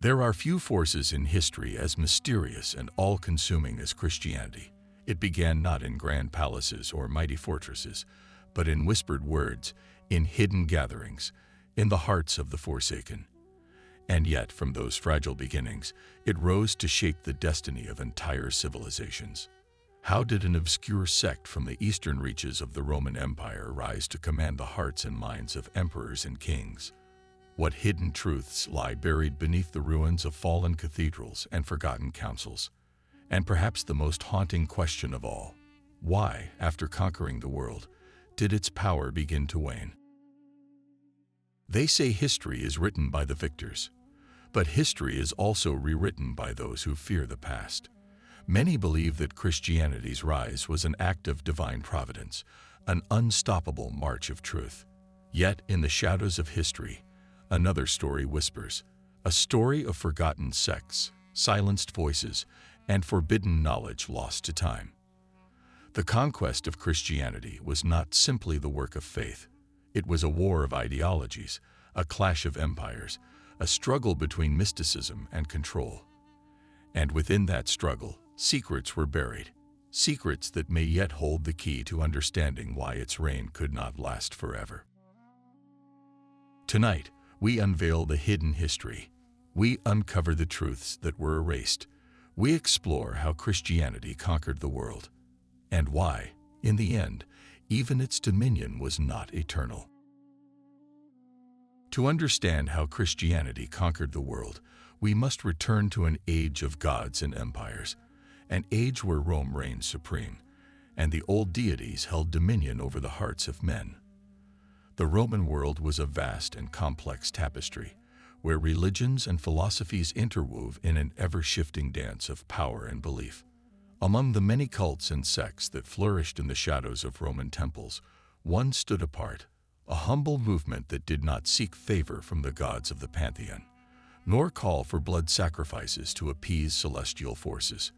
There are few forces in history as mysterious and all-consuming as Christianity. It began not in grand palaces or mighty fortresses, but in whispered words, in hidden gatherings, in the hearts of the forsaken. And yet, from those fragile beginnings, it rose to shape the destiny of entire civilizations. How did an obscure sect from the eastern reaches of the Roman Empire rise to command the hearts and minds of emperors and kings? What hidden truths lie buried beneath the ruins of fallen cathedrals and forgotten councils? And perhaps the most haunting question of all, why, after conquering the world, did its power begin to wane? They say history is written by the victors, but history is also rewritten by those who fear the past. Many believe that Christianity's rise was an act of divine providence, an unstoppable march of truth. Yet, in the shadows of history, another story whispers, a story of forgotten sects, silenced voices, and forbidden knowledge lost to time. The conquest of Christianity was not simply the work of faith. It was a war of ideologies, a clash of empires, a struggle between mysticism and control. And within that struggle, secrets were buried, secrets that may yet hold the key to understanding why its reign could not last forever. Tonight, we unveil the hidden history. We uncover the truths that were erased. We explore how Christianity conquered the world, and why, in the end, even its dominion was not eternal. To understand how Christianity conquered the world, we must return to an age of gods and empires, an age where Rome reigned supreme, and the old deities held dominion over the hearts of men. The Roman world was a vast and complex tapestry, where religions and philosophies interwove in an ever-shifting dance of power and belief. Among the many cults and sects that flourished in the shadows of Roman temples, one stood apart, a humble movement that did not seek favor from the gods of the pantheon, nor call for blood sacrifices to appease celestial forces.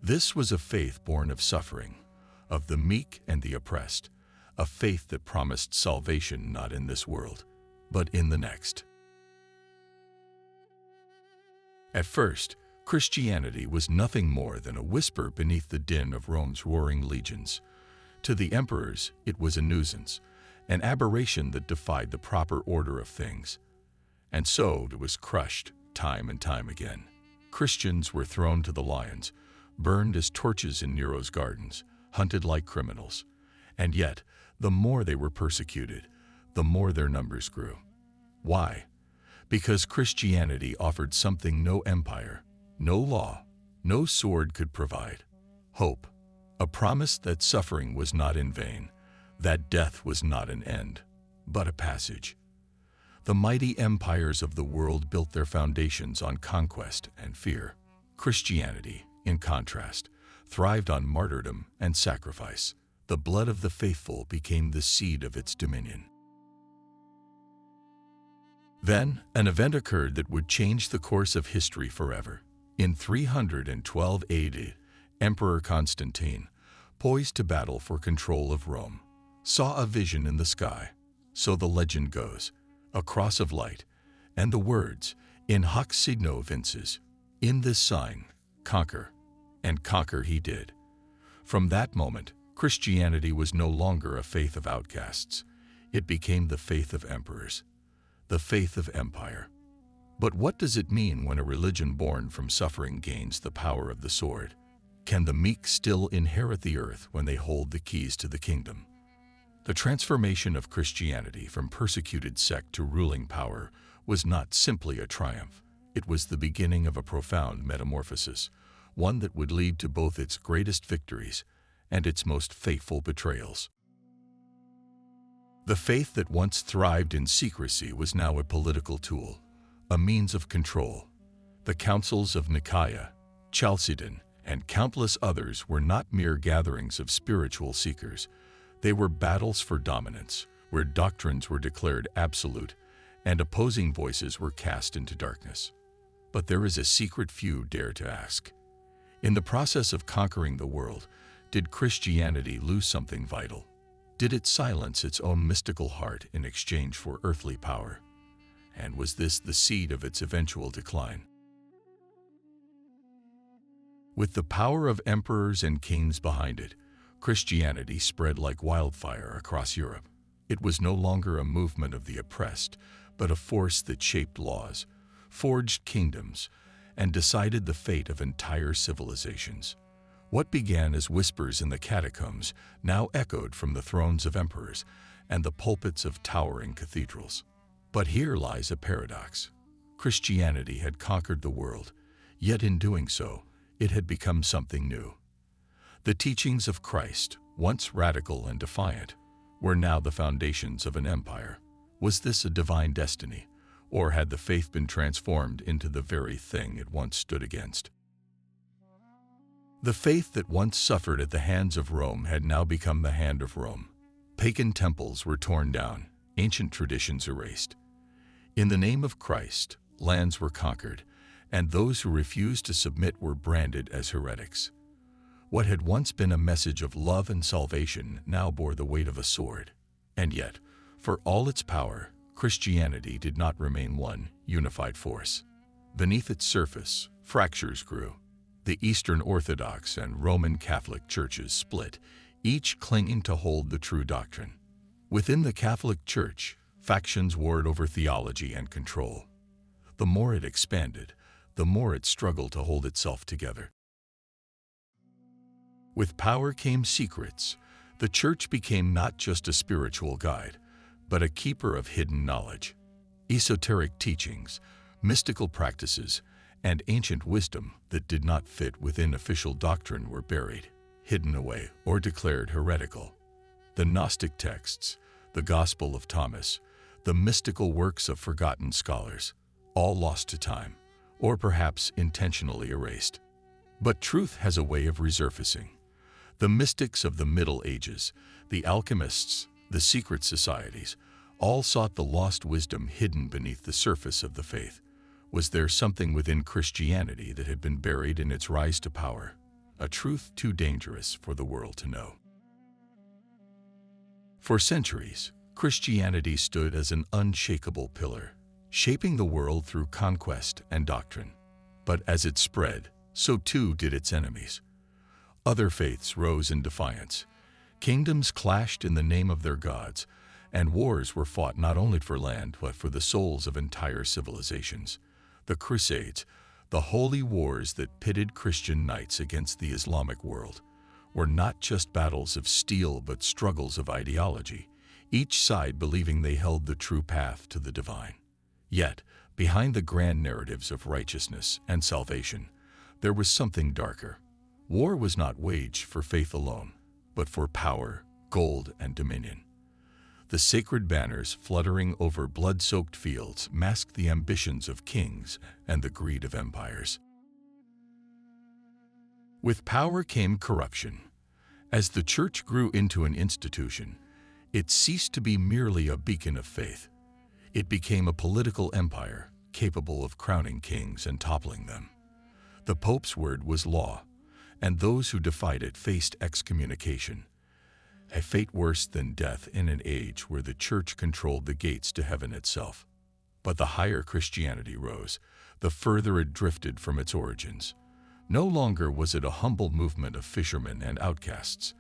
This was a faith born of suffering, of the meek and the oppressed, a faith that promised salvation not in this world, but in the next. At first, Christianity was nothing more than a whisper beneath the din of Rome's roaring legions. To the emperors, it was a nuisance, an aberration that defied the proper order of things. And so it was crushed time and time again. Christians were thrown to the lions, burned as torches in Nero's gardens, hunted like criminals. And yet, the more they were persecuted, the more their numbers grew. Why? Because Christianity offered something no empire, no law, no sword could provide: hope. A promise that suffering was not in vain, that death was not an end, but a passage. The mighty empires of the world built their foundations on conquest and fear. Christianity, in contrast, thrived on martyrdom and sacrifice. The blood of the faithful became the seed of its dominion. Then, an event occurred that would change the course of history forever. In 312 AD, Emperor Constantine, poised to battle for control of Rome, saw a vision in the sky. So the legend goes, a cross of light, and the words, "In hoc signo vinces," in this sign, conquer. And conquer he did. From that moment, Christianity was no longer a faith of outcasts. It became the faith of emperors, the faith of empire. But what does it mean when a religion born from suffering gains the power of the sword? Can the meek still inherit the earth when they hold the keys to the kingdom? The transformation of Christianity from persecuted sect to ruling power was not simply a triumph. It was the beginning of a profound metamorphosis, one that would lead to both its greatest victories and its most fateful betrayals. The faith that once thrived in secrecy was now a political tool, a means of control. The councils of Nicaea, Chalcedon, and countless others were not mere gatherings of spiritual seekers. They were battles for dominance, where doctrines were declared absolute and opposing voices were cast into darkness. But there is a secret few dare to ask. In the process of conquering the world, did Christianity lose something vital? Did it silence its own mystical heart in exchange for earthly power? And was this the seed of its eventual decline? With the power of emperors and kings behind it, Christianity spread like wildfire across Europe. It was no longer a movement of the oppressed, but a force that shaped laws, forged kingdoms, and decided the fate of entire civilizations. What began as whispers in the catacombs now echoed from the thrones of emperors and the pulpits of towering cathedrals. But here lies a paradox. Christianity had conquered the world, yet in doing so, it had become something new. The teachings of Christ, once radical and defiant, were now the foundations of an empire. Was this a divine destiny, or had the faith been transformed into the very thing it once stood against? The faith that once suffered at the hands of Rome had now become the hand of Rome. Pagan temples were torn down, ancient traditions erased. In the name of Christ, lands were conquered, and those who refused to submit were branded as heretics. What had once been a message of love and salvation now bore the weight of a sword. And yet, for all its power, Christianity did not remain one unified force. Beneath its surface, fractures grew. The Eastern Orthodox and Roman Catholic churches split, each clinging to hold the true doctrine. Within the Catholic Church, factions warred over theology and control. The more it expanded, the more it struggled to hold itself together. With power came secrets. The Church became not just a spiritual guide, but a keeper of hidden knowledge. Esoteric teachings, mystical practices, and ancient wisdom that did not fit within official doctrine were buried, hidden away, or declared heretical. The Gnostic texts, the Gospel of Thomas, the mystical works of forgotten scholars, all lost to time, or perhaps intentionally erased. But truth has a way of resurfacing. The mystics of the Middle Ages, the alchemists, the secret societies, all sought the lost wisdom hidden beneath the surface of the faith. Was there something within Christianity that had been buried in its rise to power, a truth too dangerous for the world to know? For centuries, Christianity stood as an unshakable pillar, shaping the world through conquest and doctrine. But as it spread, so too did its enemies. Other faiths rose in defiance. Kingdoms clashed in the name of their gods, and wars were fought not only for land but for the souls of entire civilizations. The Crusades, the holy wars that pitted Christian knights against the Islamic world, were not just battles of steel but struggles of ideology, each side believing they held the true path to the divine. Yet, behind the grand narratives of righteousness and salvation, there was something darker. War was not waged for faith alone, but for power, gold, and dominion. The sacred banners fluttering over blood-soaked fields masked the ambitions of kings and the greed of empires. With power came corruption. As the church grew into an institution, it ceased to be merely a beacon of faith. It became a political empire capable of crowning kings and toppling them. The Pope's word was law, and those who defied it faced excommunication, a fate worse than death in an age where the church controlled the gates to heaven itself. But the higher Christianity rose, the further it drifted from its origins. No longer was it a humble movement of fishermen and outcasts.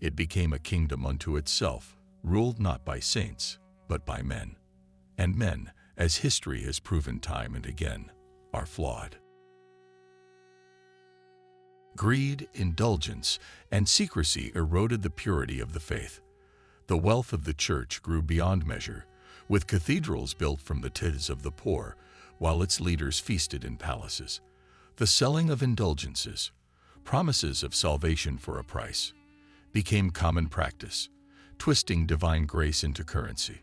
It became a kingdom unto itself, ruled not by saints, but by men. And men, as history has proven time and again, are flawed. Greed, indulgence, and secrecy eroded the purity of the faith. The wealth of the church grew beyond measure, with cathedrals built from the tithes of the poor, while its leaders feasted in palaces. The selling of indulgences, promises of salvation for a price, became common practice, twisting divine grace into currency.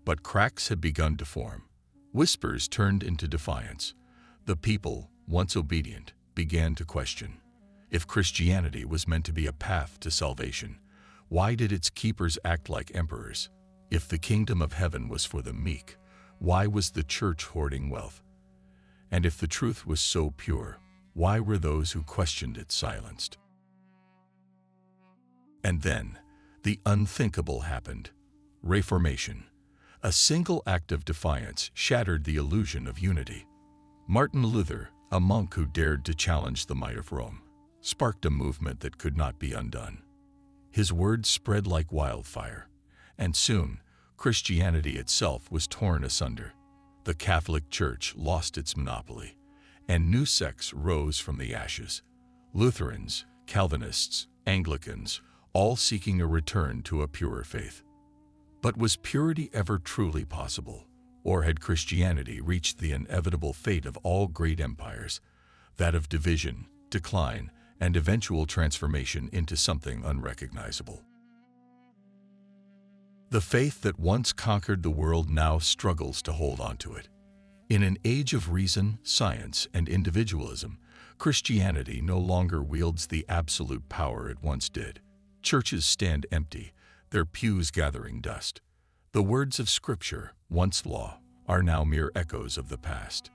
But cracks had begun to form. Whispers turned into defiance. The people, once obedient, began to question. If Christianity was meant to be a path to salvation, why did its keepers act like emperors? If the kingdom of heaven was for the meek, why was the church hoarding wealth? And if the truth was so pure, why were those who questioned it silenced? And then, the unthinkable happened. Reformation. A single act of defiance shattered the illusion of unity. Martin Luther, a monk who dared to challenge the might of Rome, sparked a movement that could not be undone. His words spread like wildfire, and soon Christianity itself was torn asunder. The Catholic Church lost its monopoly, and new sects rose from the ashes. Lutherans, Calvinists, Anglicans, all seeking a return to a purer faith. But was purity ever truly possible? Or had Christianity reached the inevitable fate of all great empires, that of division, decline, and eventual transformation into something unrecognizable? The faith that once conquered the world now struggles to hold on to it. In an age of reason, science, and individualism, Christianity no longer wields the absolute power it once did. Churches stand empty, their pews gathering dust. The words of Scripture, once law, are now mere echoes of the past.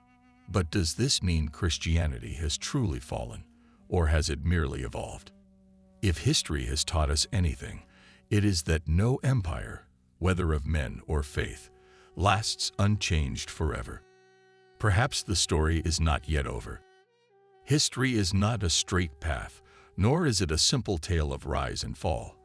But does this mean Christianity has truly fallen, or has it merely evolved? If history has taught us anything, it is that no empire, whether of men or faith, lasts unchanged forever. Perhaps the story is not yet over. History is not a straight path, nor is it a simple tale of rise and fall.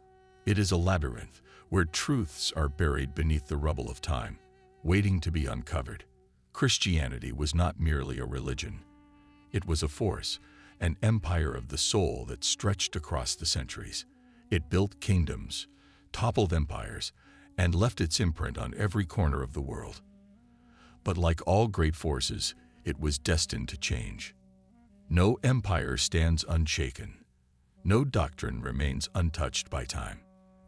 It is a labyrinth where truths are buried beneath the rubble of time, waiting to be uncovered. Christianity was not merely a religion. It was a force, an empire of the soul that stretched across the centuries. It built kingdoms, toppled empires, and left its imprint on every corner of the world. But like all great forces, it was destined to change. No empire stands unshaken. No doctrine remains untouched by time.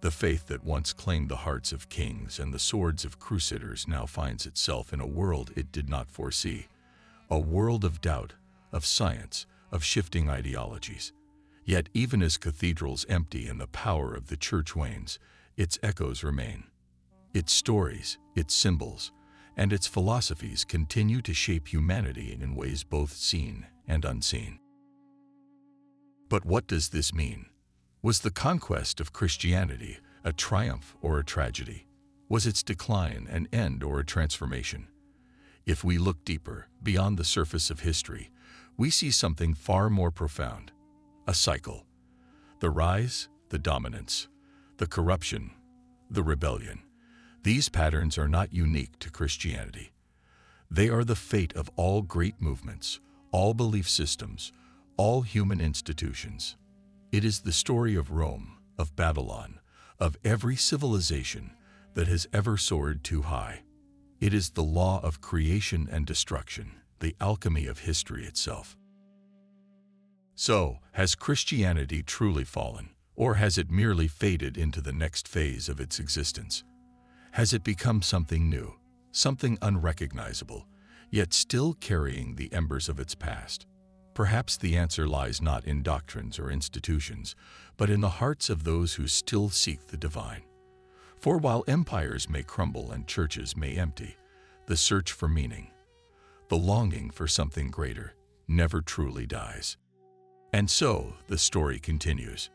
The faith that once claimed the hearts of kings and the swords of crusaders now finds itself in a world it did not foresee, a world of doubt, of science, of shifting ideologies. Yet even as cathedrals empty and the power of the church wanes, its echoes remain. Its stories, its symbols, and its philosophies continue to shape humanity in ways both seen and unseen. But what does this mean? Was the conquest of Christianity a triumph or a tragedy? Was its decline an end or a transformation? If we look deeper, beyond the surface of history, we see something far more profound. A cycle. The rise, the dominance, the corruption, the rebellion. These patterns are not unique to Christianity. They are the fate of all great movements, all belief systems, all human institutions. It is the story of Rome, of Babylon, of every civilization that has ever soared too high. It is the law of creation and destruction, the alchemy of history itself. So, has Christianity truly fallen, or has it merely faded into the next phase of its existence? Has it become something new, something unrecognizable, yet still carrying the embers of its past? Perhaps the answer lies not in doctrines or institutions, but in the hearts of those who still seek the divine. For while empires may crumble and churches may empty, the search for meaning, the longing for something greater, never truly dies. And so the story continues.